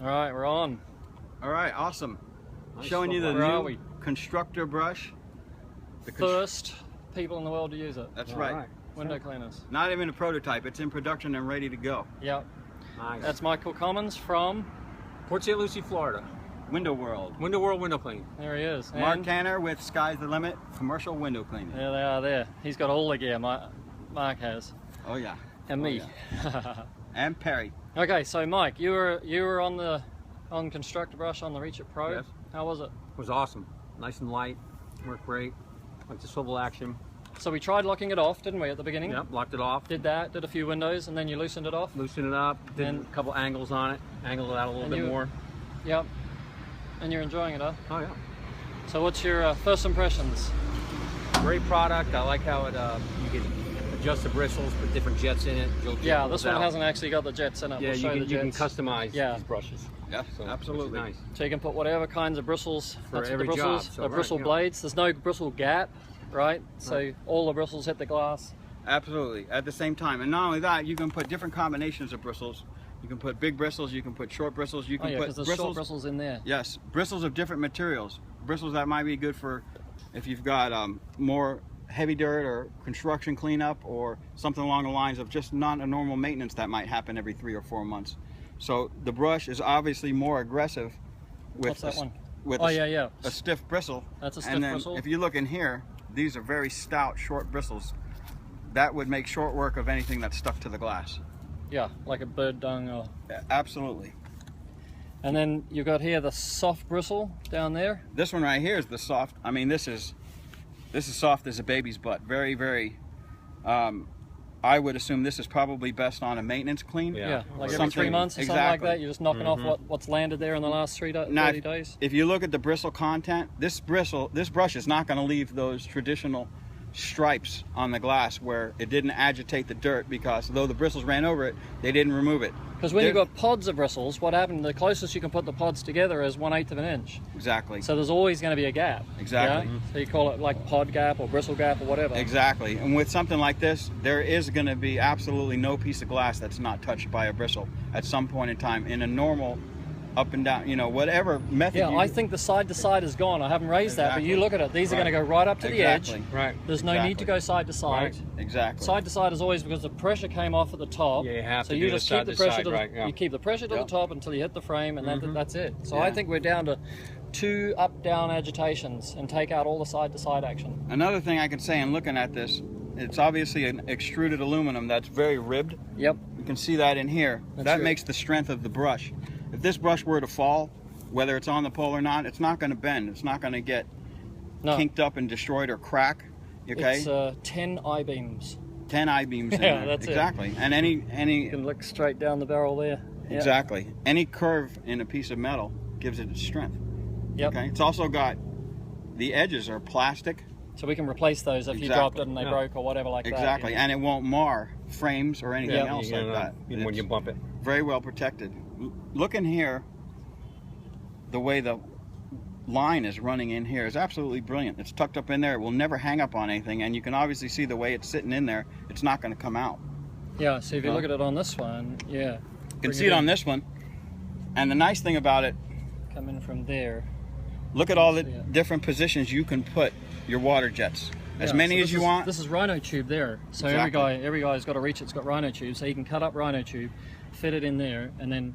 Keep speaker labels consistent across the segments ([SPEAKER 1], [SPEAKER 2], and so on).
[SPEAKER 1] All right, we're on.
[SPEAKER 2] All right, awesome.
[SPEAKER 3] Nice.
[SPEAKER 2] Showing you the
[SPEAKER 1] Where are
[SPEAKER 2] new
[SPEAKER 1] we?
[SPEAKER 2] Constructor brush. The
[SPEAKER 1] First people in the world to use it.
[SPEAKER 2] That's
[SPEAKER 3] All
[SPEAKER 2] right.
[SPEAKER 3] right.
[SPEAKER 1] Window cleaners.
[SPEAKER 2] Not even a prototype. It's in production and ready to go.
[SPEAKER 1] Yep.
[SPEAKER 3] Nice.
[SPEAKER 1] That's Mike Kilcommmons from.
[SPEAKER 3] Port St. Lucie, Florida.
[SPEAKER 2] Window World.
[SPEAKER 3] Window World Window Cleaning.
[SPEAKER 1] There he is.
[SPEAKER 2] Mark
[SPEAKER 1] And
[SPEAKER 2] Tanner with Sky's the Limit Commercial Window Cleaning.
[SPEAKER 1] there they are there. He's got all the gear Mark has.
[SPEAKER 2] Oh yeah.
[SPEAKER 1] And
[SPEAKER 2] Oh,
[SPEAKER 1] me.
[SPEAKER 2] yeah. And Perry.
[SPEAKER 1] Okay, so Mike, you were on Constructor Brush on the Reach It Pro.
[SPEAKER 3] Yes.
[SPEAKER 1] How was it?
[SPEAKER 3] It was awesome. Nice and light. Worked great. Like the swivel action.
[SPEAKER 1] So we tried locking it off, didn't we, at the beginning?
[SPEAKER 3] Yep, locked it off.
[SPEAKER 1] Did a few windows, and then you loosened it off?
[SPEAKER 3] Loosened it up. Did
[SPEAKER 1] And-
[SPEAKER 3] a couple angles on it. Angled it out a little
[SPEAKER 1] And
[SPEAKER 3] bit
[SPEAKER 1] you-
[SPEAKER 3] more.
[SPEAKER 1] Yep. And you're enjoying it, huh?
[SPEAKER 3] Oh yeah.
[SPEAKER 1] So what's your first impressions?
[SPEAKER 3] Great product. I like how it you can adjust the bristles, put different jets in it.
[SPEAKER 1] Yeah, this one hasn't actually got the jets in it.
[SPEAKER 3] Yeah,
[SPEAKER 1] We'll show
[SPEAKER 3] you can
[SPEAKER 1] jets.
[SPEAKER 3] customize
[SPEAKER 1] Yeah.
[SPEAKER 3] these brushes.
[SPEAKER 2] Yeah,
[SPEAKER 3] So,
[SPEAKER 2] absolutely.
[SPEAKER 3] which is nice.
[SPEAKER 1] So you can put whatever kinds of bristles.
[SPEAKER 3] For
[SPEAKER 1] That's what
[SPEAKER 3] every
[SPEAKER 1] the bristles,
[SPEAKER 3] job, so
[SPEAKER 1] the
[SPEAKER 3] right,
[SPEAKER 1] bristle
[SPEAKER 3] yeah.
[SPEAKER 1] blades. There's no bristle gap, right? So all the bristles hit the glass.
[SPEAKER 2] Absolutely. At the same time. And not only that, you can put different combinations of bristles. You can put big bristles, you can put short bristles, you
[SPEAKER 1] Oh
[SPEAKER 2] can
[SPEAKER 1] yeah,
[SPEAKER 2] put
[SPEAKER 1] because there's
[SPEAKER 2] bristles.
[SPEAKER 1] short bristles in there.
[SPEAKER 2] Yes, bristles of different materials. Bristles that might be good for if you've got more heavy dirt or construction cleanup or something along the lines of just not a normal maintenance that might happen every 3 or 4 months. So the brush is obviously more aggressive with
[SPEAKER 1] What's that one?
[SPEAKER 2] with
[SPEAKER 1] Oh
[SPEAKER 2] a,
[SPEAKER 1] yeah.
[SPEAKER 2] a stiff bristle.
[SPEAKER 1] That's a stiff
[SPEAKER 2] and then
[SPEAKER 1] bristle.
[SPEAKER 2] if you look in here, these are very stout, short bristles. That would make short work of anything that's stuck to the glass.
[SPEAKER 1] Yeah, like a bird dung or.
[SPEAKER 2] Absolutely.
[SPEAKER 1] And then you've got here the soft bristle down there.
[SPEAKER 2] This one right here is the soft. I mean, this is soft as a baby's butt. Very, very. I would assume this is probably best on a maintenance clean.
[SPEAKER 3] Yeah.
[SPEAKER 1] Yeah, like every
[SPEAKER 2] Something-
[SPEAKER 1] 3 months or something like
[SPEAKER 2] exactly.
[SPEAKER 1] that. You're just knocking off what's landed there in the last 30
[SPEAKER 2] Now,
[SPEAKER 1] days.
[SPEAKER 2] if you look at the bristle content, this brush is not going to leave those traditional stripes on the glass where it didn't agitate the dirt, because though the bristles ran over it, they didn't remove it.
[SPEAKER 1] Because when you've
[SPEAKER 2] They're-
[SPEAKER 1] got pods of bristles, what happened? The closest you can put the pods together is 1/8 of an inch.
[SPEAKER 2] Exactly.
[SPEAKER 1] So there's always going to be a gap.
[SPEAKER 2] Exactly.
[SPEAKER 1] Yeah? So you call it like pod gap or bristle gap or whatever.
[SPEAKER 2] Exactly. And with something like this, there is going to be absolutely no piece of glass that's not touched by a bristle at some point in time in a normal up and down, whatever method.
[SPEAKER 1] Yeah,
[SPEAKER 2] you
[SPEAKER 1] I
[SPEAKER 2] do.
[SPEAKER 1] think the side to side is gone. I haven't raised that, but you
[SPEAKER 2] Exactly.
[SPEAKER 1] look at it. These are
[SPEAKER 2] Right.
[SPEAKER 1] going to go right up to the edge.
[SPEAKER 2] Exactly.
[SPEAKER 3] Right.
[SPEAKER 1] There's no need to go side to side.
[SPEAKER 3] Right.
[SPEAKER 2] Exactly.
[SPEAKER 1] Side to side is always because the pressure came off at the top.
[SPEAKER 3] Yeah, you have
[SPEAKER 1] so
[SPEAKER 3] to
[SPEAKER 1] you
[SPEAKER 3] do the
[SPEAKER 1] just keep
[SPEAKER 3] side
[SPEAKER 1] the
[SPEAKER 3] to
[SPEAKER 1] pressure
[SPEAKER 3] side,
[SPEAKER 1] to the,
[SPEAKER 3] right, yeah.
[SPEAKER 1] you keep the pressure to
[SPEAKER 2] Yep.
[SPEAKER 1] the top until you hit the frame, and that's it. So
[SPEAKER 2] Yeah.
[SPEAKER 1] I think we're down to 2 up-down agitations and take out all the side to side action.
[SPEAKER 2] Another thing I could say in looking at this, it's obviously an extruded aluminum that's very ribbed.
[SPEAKER 1] Yep.
[SPEAKER 2] You can see that in here.
[SPEAKER 1] That's
[SPEAKER 2] that
[SPEAKER 1] good.
[SPEAKER 2] makes the strength of the brush. If this brush were to fall, whether it's on the pole or not, it's not going to bend. It's not going to get
[SPEAKER 1] No.
[SPEAKER 2] kinked up and destroyed or crack. Okay,
[SPEAKER 1] It's 10 I-beams.
[SPEAKER 2] 10 I-beams in
[SPEAKER 1] Yeah,
[SPEAKER 2] there.
[SPEAKER 1] that's it.
[SPEAKER 2] Exactly. And any
[SPEAKER 1] You can look straight down the barrel there. Yeah.
[SPEAKER 2] exactly any curve in a piece of metal gives it its strength.
[SPEAKER 1] Yep.
[SPEAKER 2] Okay. It's also got the edges are plastic.
[SPEAKER 1] So we can replace those if you
[SPEAKER 2] Exactly.
[SPEAKER 1] dropped it and they
[SPEAKER 3] Yeah.
[SPEAKER 1] broke or whatever like that.
[SPEAKER 2] Exactly, and it won't mar frames or anything
[SPEAKER 1] Yeah.
[SPEAKER 2] else
[SPEAKER 3] You
[SPEAKER 2] like
[SPEAKER 3] know,
[SPEAKER 2] that.
[SPEAKER 3] even when you
[SPEAKER 2] It's
[SPEAKER 3] bump it.
[SPEAKER 2] very well protected. Look in here. The way the line is running in here is absolutely brilliant. It's tucked up in there. It will never hang up on anything, and you can obviously see the way it's sitting in there. It's not going to come out.
[SPEAKER 1] Yeah, so if you
[SPEAKER 2] No.
[SPEAKER 1] look at it on this one, yeah.
[SPEAKER 2] You can see it on this one. And the nice thing about it,
[SPEAKER 1] Come in from there.
[SPEAKER 2] look at all the
[SPEAKER 1] See it.
[SPEAKER 2] different positions you can put your water jets. As
[SPEAKER 1] Yeah,
[SPEAKER 2] many
[SPEAKER 1] so
[SPEAKER 2] as
[SPEAKER 1] this
[SPEAKER 2] you
[SPEAKER 1] is-
[SPEAKER 2] want.
[SPEAKER 1] This is rhino tube there. So
[SPEAKER 2] Exactly.
[SPEAKER 1] every guy's got a reach that's got rhino tube, so he can cut up rhino tube, fit it in there, and then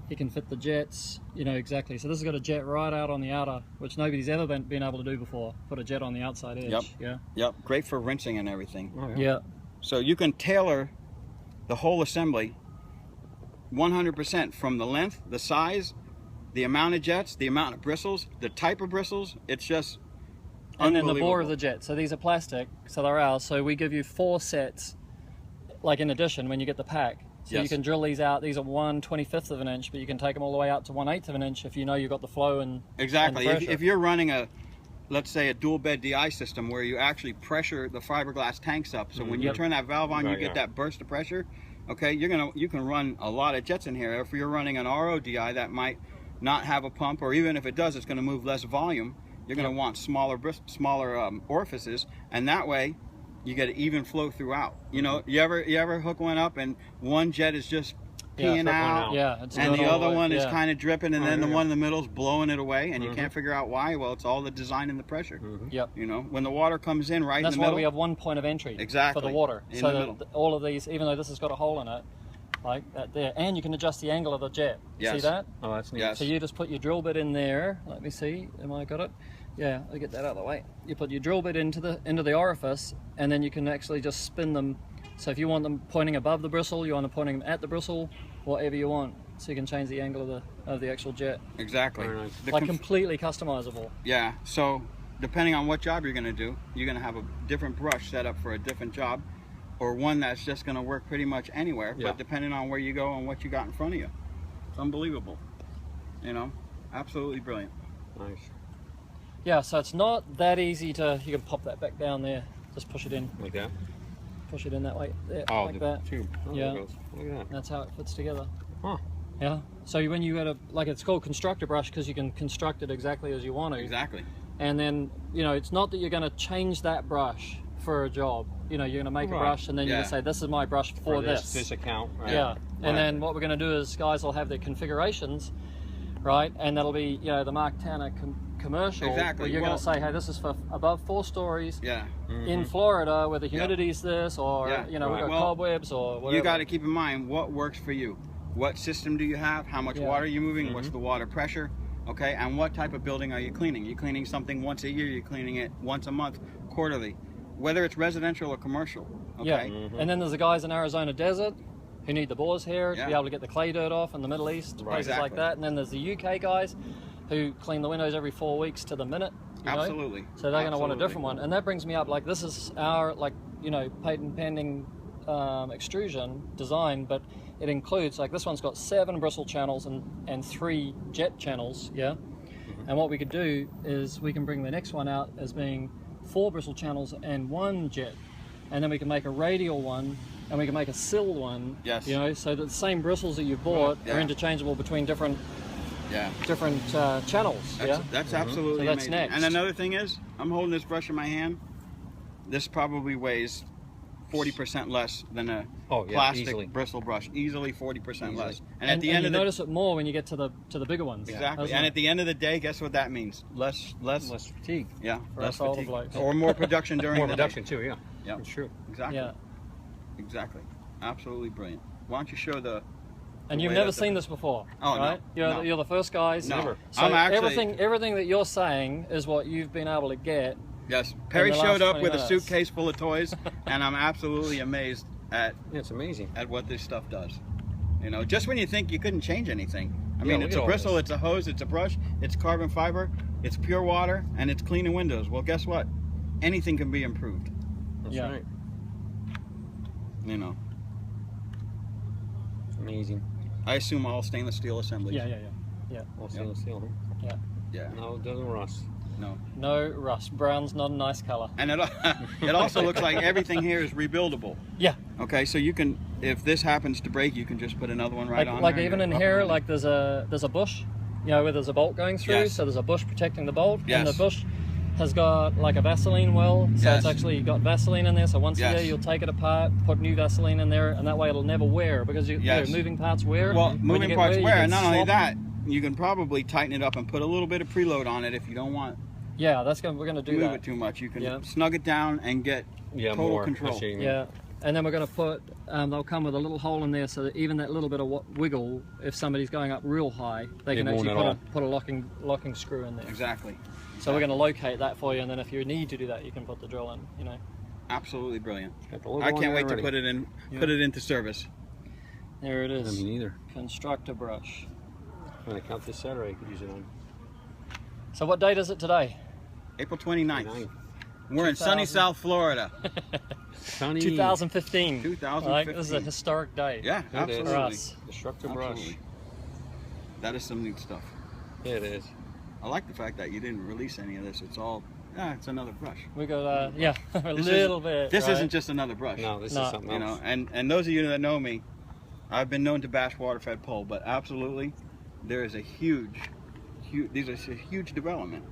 [SPEAKER 1] he can fit the jets, exactly. So this has got a jet right out on the outer, which nobody's ever been able to do before. Put a jet on the outside edge.
[SPEAKER 2] Yep.
[SPEAKER 1] Yeah.
[SPEAKER 2] Yep, great for rinsing and everything.
[SPEAKER 3] Oh,
[SPEAKER 1] Yeah.
[SPEAKER 2] So you can tailor the whole assembly 100% from the length, the size, the amount of jets, the amount of bristles, the type of bristles. It's just
[SPEAKER 1] And then the bore of
[SPEAKER 2] unbelievable.
[SPEAKER 1] the jet. So these are plastic, so they're ours. So we give you 4 sets, like in addition, when you get the pack. So you
[SPEAKER 2] Yes.
[SPEAKER 1] can drill these out. These are 1/25 of an inch, but you can take them all the way out to 1/8 of an inch if you know you've got the flow and
[SPEAKER 2] Exactly.
[SPEAKER 1] and
[SPEAKER 2] If,
[SPEAKER 1] pressure.
[SPEAKER 2] if you're running let's say a dual bed DI system where you actually pressure the fiberglass tanks up, so when you
[SPEAKER 1] Yep.
[SPEAKER 2] turn that valve on, you
[SPEAKER 3] Right,
[SPEAKER 2] get
[SPEAKER 3] yeah.
[SPEAKER 2] that burst of pressure. Okay, you can run a lot of jets in here. If you're running an RO DI that might not have a pump, or even if it does, it's going to move less volume. You're going to want smaller orifices, and that way you get an even flow throughout. You ever hook one up and one jet is just peeing out.
[SPEAKER 1] Yeah, it's
[SPEAKER 2] and the
[SPEAKER 1] going all
[SPEAKER 2] other
[SPEAKER 1] way.
[SPEAKER 2] one is
[SPEAKER 1] Yeah.
[SPEAKER 2] kind of dripping, and then the
[SPEAKER 3] yeah.
[SPEAKER 2] one in the middle is blowing it away, and you can't figure out why. Well, it's all the design and the pressure.
[SPEAKER 1] Yep.
[SPEAKER 2] You know, when the water comes in right
[SPEAKER 1] That's
[SPEAKER 2] in the
[SPEAKER 1] why
[SPEAKER 2] middle.
[SPEAKER 1] we have one point of entry
[SPEAKER 2] Exactly.
[SPEAKER 1] for the water.
[SPEAKER 2] In
[SPEAKER 1] so
[SPEAKER 2] the middle.
[SPEAKER 1] all of these, even though this has got a hole in it, like that there, and you can adjust the angle of the jet.
[SPEAKER 2] Yes.
[SPEAKER 1] See that?
[SPEAKER 3] Oh, that's neat.
[SPEAKER 2] Yes.
[SPEAKER 1] So you just put your drill bit in there. Let me see. Am I got it? Yeah, I get that out of the way. You put your drill bit into the orifice, and then you can actually just spin them. So if you want them pointing above the bristle, you want them pointing at the bristle, whatever you want. So you can change the angle of the actual jet.
[SPEAKER 2] Exactly.
[SPEAKER 3] Very nice.
[SPEAKER 2] The
[SPEAKER 1] Like completely customizable.
[SPEAKER 2] Yeah, so depending on what job you're going to do, you're going to have a different brush set up for a different job, or one that's just going to work pretty much anywhere,
[SPEAKER 3] Yeah.
[SPEAKER 2] but depending on where you go and what you got in front of you. It's unbelievable. You know, absolutely brilliant.
[SPEAKER 3] Nice.
[SPEAKER 1] Yeah, so it's not that easy to, you can pop that back down there. Just push it in.
[SPEAKER 3] Like that?
[SPEAKER 1] Push it in that way. There,
[SPEAKER 3] Oh,
[SPEAKER 1] like
[SPEAKER 3] the
[SPEAKER 1] that.
[SPEAKER 3] tube. Oh,
[SPEAKER 1] Yeah.
[SPEAKER 3] there it goes. Look at that.
[SPEAKER 1] That's how it fits together.
[SPEAKER 3] Huh.
[SPEAKER 1] Yeah. So when you had it's called constructor brush because you can construct it exactly as you want to.
[SPEAKER 2] Exactly.
[SPEAKER 1] And then, you know, it's not that you're going to change that brush for a job. You know, you're going to make a
[SPEAKER 3] Right.
[SPEAKER 1] brush and then you're
[SPEAKER 2] Yeah.
[SPEAKER 1] going to say, this is my brush for
[SPEAKER 3] this account. Right?
[SPEAKER 1] Yeah.
[SPEAKER 2] Right.
[SPEAKER 1] And then what we're going to do is guys will have their configurations, right? And that'll be, you know, the Mark Tanner commercial.
[SPEAKER 2] Exactly.
[SPEAKER 1] Where you're
[SPEAKER 2] Well-
[SPEAKER 1] going to say, hey, this is for above 4 stories
[SPEAKER 2] Yeah.
[SPEAKER 1] in Florida where the humidity's this, or,
[SPEAKER 2] Yeah.
[SPEAKER 1] you know, we've
[SPEAKER 3] Right.
[SPEAKER 1] got
[SPEAKER 2] Well,
[SPEAKER 1] cobwebs or whatever.
[SPEAKER 2] You got to keep in mind what works for you. What system do you have? How much
[SPEAKER 1] Yeah.
[SPEAKER 2] water are you moving? What's the water pressure? Okay, and what type of building are you cleaning? You're cleaning something once a year, you're cleaning it once a month, quarterly, whether it's residential or commercial. Okay,
[SPEAKER 1] Yeah. And then there's the guys in Arizona desert who need the boar's hair to
[SPEAKER 2] Yeah.
[SPEAKER 1] be able to get the clay dirt off in the Middle East,
[SPEAKER 3] Right.
[SPEAKER 1] places like
[SPEAKER 2] Exactly.
[SPEAKER 1] that. And then there's the UK guys who clean the windows every 4 weeks to the minute. You know?
[SPEAKER 2] Absolutely.
[SPEAKER 1] So they're going to want a
[SPEAKER 2] Absolutely.
[SPEAKER 1] different one. And that brings me up, like, this is our, like, you know, patent pending extrusion design, but it includes, like, this one's got 7 bristle channels and 3 jet channels, yeah? And what we could do is we can bring the next one out as being 4 bristle channels and 1 jet. And then we can make a radial one, and we can make a sill one.
[SPEAKER 2] Yes.
[SPEAKER 1] You know, so that the same bristles that you bought
[SPEAKER 2] Yeah.
[SPEAKER 1] are interchangeable between different
[SPEAKER 2] Yeah.
[SPEAKER 1] channels.
[SPEAKER 2] That's,
[SPEAKER 1] Yeah.
[SPEAKER 2] that's absolutely
[SPEAKER 1] So that's
[SPEAKER 2] amazing.
[SPEAKER 1] next.
[SPEAKER 2] And another thing is, I'm holding this brush in my hand. This probably weighs 40% less than a
[SPEAKER 3] Oh, yeah,
[SPEAKER 2] plastic
[SPEAKER 3] easily.
[SPEAKER 2] bristle brush. Easily 40%
[SPEAKER 3] Easily.
[SPEAKER 2] less. And at the
[SPEAKER 1] and
[SPEAKER 2] end
[SPEAKER 1] you
[SPEAKER 2] of the
[SPEAKER 1] notice it more when you get to the bigger ones.
[SPEAKER 2] exactly.
[SPEAKER 1] doesn't
[SPEAKER 2] And
[SPEAKER 1] it?
[SPEAKER 2] at the end of the day, guess what that means? Less
[SPEAKER 3] Less fatigue.
[SPEAKER 2] yeah,
[SPEAKER 1] For
[SPEAKER 2] less
[SPEAKER 1] us older
[SPEAKER 2] fatigue.
[SPEAKER 1] blokes.
[SPEAKER 2] Or more production during
[SPEAKER 3] More
[SPEAKER 2] the
[SPEAKER 3] production
[SPEAKER 2] day.
[SPEAKER 3] too, yeah.
[SPEAKER 2] Yeah.
[SPEAKER 3] It's true.
[SPEAKER 2] Exactly.
[SPEAKER 1] Yeah.
[SPEAKER 2] Exactly. Absolutely brilliant. Why don't you show the
[SPEAKER 1] And you've
[SPEAKER 2] way
[SPEAKER 1] never
[SPEAKER 2] that the-
[SPEAKER 1] seen this before,
[SPEAKER 2] Oh, no,
[SPEAKER 1] right?
[SPEAKER 2] no.
[SPEAKER 1] You're the first guys.
[SPEAKER 2] No.
[SPEAKER 3] Never.
[SPEAKER 1] So
[SPEAKER 2] I'm actually
[SPEAKER 1] everything that you're saying is what you've been able to get.
[SPEAKER 2] yes. Perry
[SPEAKER 1] the last
[SPEAKER 2] showed up
[SPEAKER 1] 20
[SPEAKER 2] with a
[SPEAKER 1] minutes.
[SPEAKER 2] suitcase full of toys, and I'm absolutely amazed at
[SPEAKER 3] Yeah, it's amazing.
[SPEAKER 2] what this stuff does. You know, just when you think you couldn't change anything. I
[SPEAKER 3] Yeah,
[SPEAKER 2] mean,
[SPEAKER 3] look
[SPEAKER 2] it's
[SPEAKER 3] at
[SPEAKER 2] a
[SPEAKER 3] all
[SPEAKER 2] bristle,
[SPEAKER 3] this.
[SPEAKER 2] it's a hose, it's a brush, it's carbon fiber, it's pure water, and it's cleaning windows. Well, guess what? Anything can be improved.
[SPEAKER 3] That's
[SPEAKER 1] Yeah.
[SPEAKER 3] right.
[SPEAKER 2] You know,
[SPEAKER 3] Amazing.
[SPEAKER 2] I assume all stainless steel assemblies.
[SPEAKER 1] Yeah.
[SPEAKER 3] All stainless steel, huh?
[SPEAKER 2] Yeah.
[SPEAKER 3] No, it doesn't rust.
[SPEAKER 2] No.
[SPEAKER 1] No rust. Brown's not a nice color.
[SPEAKER 2] And it also looks like everything here is rebuildable.
[SPEAKER 1] Yeah.
[SPEAKER 2] Okay, so you can, if this happens to break, you can just put another one right on
[SPEAKER 1] Like
[SPEAKER 2] there.
[SPEAKER 1] even in here, like there's a bush, you know, where there's a bolt going through.
[SPEAKER 2] Yes.
[SPEAKER 1] So there's a bush protecting the bolt, and
[SPEAKER 2] Yes.
[SPEAKER 1] the bush has got like a Vaseline well. So
[SPEAKER 2] Yes.
[SPEAKER 1] it's actually got Vaseline in there. So once a
[SPEAKER 2] Yes.
[SPEAKER 1] year you'll take it apart, put new Vaseline in there, and that way it'll never wear because
[SPEAKER 2] Yes.
[SPEAKER 1] moving parts wear.
[SPEAKER 2] Well,
[SPEAKER 1] When you
[SPEAKER 2] moving
[SPEAKER 1] get
[SPEAKER 2] parts
[SPEAKER 1] you
[SPEAKER 2] wear,
[SPEAKER 1] can
[SPEAKER 2] and not only
[SPEAKER 1] swap-
[SPEAKER 2] that, you can probably tighten it up and put a little bit of preload on it if you don't want
[SPEAKER 1] Yeah, we're gonna
[SPEAKER 2] to
[SPEAKER 1] do
[SPEAKER 2] move
[SPEAKER 1] that.
[SPEAKER 2] it too much. You can
[SPEAKER 1] Yeah.
[SPEAKER 2] snug it down and get
[SPEAKER 3] Yeah,
[SPEAKER 2] total
[SPEAKER 3] more.
[SPEAKER 2] control.
[SPEAKER 3] I see what you mean.
[SPEAKER 1] Yeah, and then we're going to put, they'll come with a little hole in there so that even that little bit of wiggle, if somebody's going up real high, they can
[SPEAKER 3] It won't
[SPEAKER 1] actually
[SPEAKER 3] at all.
[SPEAKER 1] put a locking screw in there.
[SPEAKER 2] Exactly.
[SPEAKER 1] So we're going to locate that for you, and then if you need to do that, you can put the drill in, you know.
[SPEAKER 2] Absolutely brilliant.
[SPEAKER 3] Got the logo
[SPEAKER 2] I
[SPEAKER 3] on
[SPEAKER 2] can't
[SPEAKER 3] there
[SPEAKER 2] wait to
[SPEAKER 3] already.
[SPEAKER 2] put it in,
[SPEAKER 1] Yeah.
[SPEAKER 2] put it into service.
[SPEAKER 1] There it
[SPEAKER 3] I
[SPEAKER 1] is.
[SPEAKER 3] mean, either.
[SPEAKER 1] Constructor brush.
[SPEAKER 3] When I count this Saturday, I could use it on.
[SPEAKER 1] So what date is it today?
[SPEAKER 2] April 29th.
[SPEAKER 3] 29th.
[SPEAKER 2] We're in sunny
[SPEAKER 1] 2000.
[SPEAKER 2] South Florida.
[SPEAKER 3] Sunny.
[SPEAKER 1] 2015.
[SPEAKER 2] 2015.
[SPEAKER 1] Like, this is a historic day.
[SPEAKER 2] Yeah,
[SPEAKER 3] It is.
[SPEAKER 2] absolutely.
[SPEAKER 1] For us.
[SPEAKER 3] Constructor brush.
[SPEAKER 2] Absolutely. That is some neat stuff.
[SPEAKER 3] Yeah, it is.
[SPEAKER 2] I like the fact that you didn't release any of this. It's all, it's another brush.
[SPEAKER 1] We got, a
[SPEAKER 2] This
[SPEAKER 1] little
[SPEAKER 2] isn't-
[SPEAKER 1] bit.
[SPEAKER 2] This
[SPEAKER 1] right?
[SPEAKER 2] isn't just another brush.
[SPEAKER 3] No, this
[SPEAKER 1] No.
[SPEAKER 3] is something
[SPEAKER 2] You
[SPEAKER 3] else.
[SPEAKER 2] know, and those of you that know me, I've been known to bash water-fed pole, but absolutely, there is a huge, these are a huge development.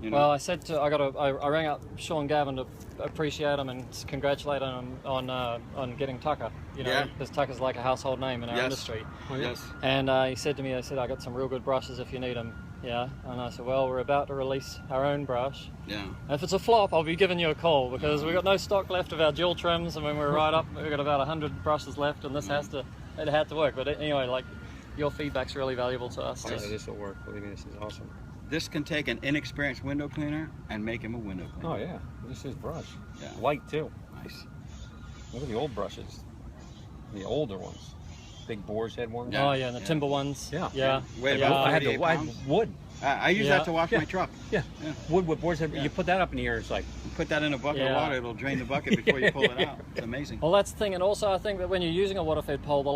[SPEAKER 2] You know?
[SPEAKER 1] Well, I said I rang up Sean Gavin to appreciate him and congratulate him on getting Tucker. You know,
[SPEAKER 2] Yeah.
[SPEAKER 1] because Tucker's like a household name in our industry.
[SPEAKER 2] Oh, yes.
[SPEAKER 1] And he said to me, I got some real good brushes if you need them. Yeah. And I said, well, we're about to release our own brush.
[SPEAKER 2] Yeah.
[SPEAKER 1] And if it's a flop, I'll be giving you a call because we've got no stock left of our dual trims, and when we're right up, we've got about 100 brushes left, and this it had to work. But anyway, like, your feedback's really valuable to us.
[SPEAKER 3] Oh, yeah, this will work. Believe me, this is awesome.
[SPEAKER 2] This can take an inexperienced window cleaner and make him a window cleaner.
[SPEAKER 3] Oh yeah, this is brush.
[SPEAKER 2] Yeah.
[SPEAKER 3] White too.
[SPEAKER 2] Nice.
[SPEAKER 3] Look at the old brushes. The older ones. Big boar's head ones.
[SPEAKER 2] Yeah.
[SPEAKER 1] Oh yeah, and the timber ones.
[SPEAKER 3] Yeah.
[SPEAKER 1] Yeah.
[SPEAKER 2] Weigh
[SPEAKER 1] Yeah.
[SPEAKER 2] about
[SPEAKER 3] I had
[SPEAKER 2] 48 pounds.
[SPEAKER 3] wood.
[SPEAKER 2] I use that to wash my truck.
[SPEAKER 3] Yeah.
[SPEAKER 2] Yeah.
[SPEAKER 3] Wood with boar's head.
[SPEAKER 2] Yeah.
[SPEAKER 3] You put that up in the air, it's like,
[SPEAKER 2] You put that in a bucket of
[SPEAKER 1] Yeah.
[SPEAKER 2] water, it'll drain the bucket before you pull it out. It's amazing.
[SPEAKER 1] Well, that's the thing, and also I think that when you're using a water-fed pole, the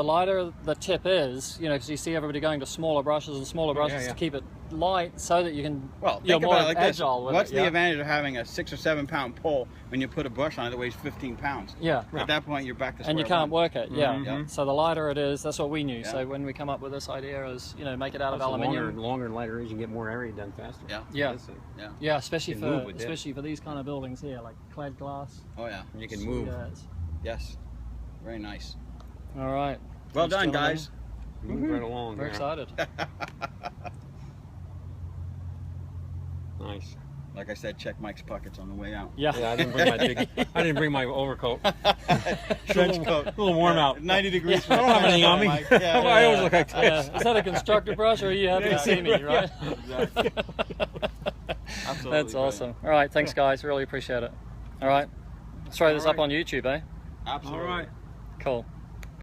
[SPEAKER 1] lighter the tip is, you know, because you see everybody going to smaller brushes and smaller brushes
[SPEAKER 3] yeah.
[SPEAKER 1] to keep it light, so that you can
[SPEAKER 2] Well,
[SPEAKER 1] you're
[SPEAKER 2] think
[SPEAKER 1] more
[SPEAKER 2] about it like this.
[SPEAKER 1] agile with
[SPEAKER 2] What's
[SPEAKER 1] it.
[SPEAKER 2] the
[SPEAKER 1] Yeah.
[SPEAKER 2] advantage of having a 6 or 7 pound pole when you put a brush on it that weighs 15 pounds?
[SPEAKER 1] Yeah.
[SPEAKER 2] At that point, you're back to square
[SPEAKER 1] And you can't
[SPEAKER 2] one.
[SPEAKER 1] work it, yeah.
[SPEAKER 2] Mhm.
[SPEAKER 1] So the lighter it is, that's what we knew.
[SPEAKER 2] Yeah.
[SPEAKER 1] So when we come up with this idea is, you know, make it out of
[SPEAKER 3] the
[SPEAKER 1] aluminium.
[SPEAKER 3] longer and lighter is, you can get more area done faster.
[SPEAKER 2] Yeah.
[SPEAKER 1] Yeah.
[SPEAKER 3] This thing.
[SPEAKER 2] Yeah.
[SPEAKER 1] Yeah, especially
[SPEAKER 3] You can move
[SPEAKER 1] for
[SPEAKER 3] with it.
[SPEAKER 1] these kind of buildings here, like clad glass.
[SPEAKER 2] Oh yeah.
[SPEAKER 3] And you can move.
[SPEAKER 1] Yeah, it's-
[SPEAKER 2] Yes. Very nice.
[SPEAKER 1] all right.
[SPEAKER 2] Well
[SPEAKER 1] Thanks,
[SPEAKER 2] done,
[SPEAKER 1] gentlemen.
[SPEAKER 2] guys.
[SPEAKER 3] Move right along.
[SPEAKER 1] We're
[SPEAKER 3] there.
[SPEAKER 1] excited.
[SPEAKER 3] Nice.
[SPEAKER 2] Like I said, check Mike's pockets on the way out.
[SPEAKER 1] Yeah.
[SPEAKER 3] Yeah, I didn't bring my overcoat.
[SPEAKER 2] Trench coat.
[SPEAKER 3] A little warm out.
[SPEAKER 2] 90 degrees.
[SPEAKER 3] I don't have anything on me.
[SPEAKER 2] Mike. Yeah,
[SPEAKER 3] I always look like this.
[SPEAKER 1] Is that a constructor brush, or are you happy to see me, right?
[SPEAKER 2] Exactly. Absolutely.
[SPEAKER 1] That's awesome. All right, thanks guys, really appreciate it. All right, let's throw this up on YouTube, eh?
[SPEAKER 2] Absolutely.
[SPEAKER 3] All right.
[SPEAKER 1] Cool.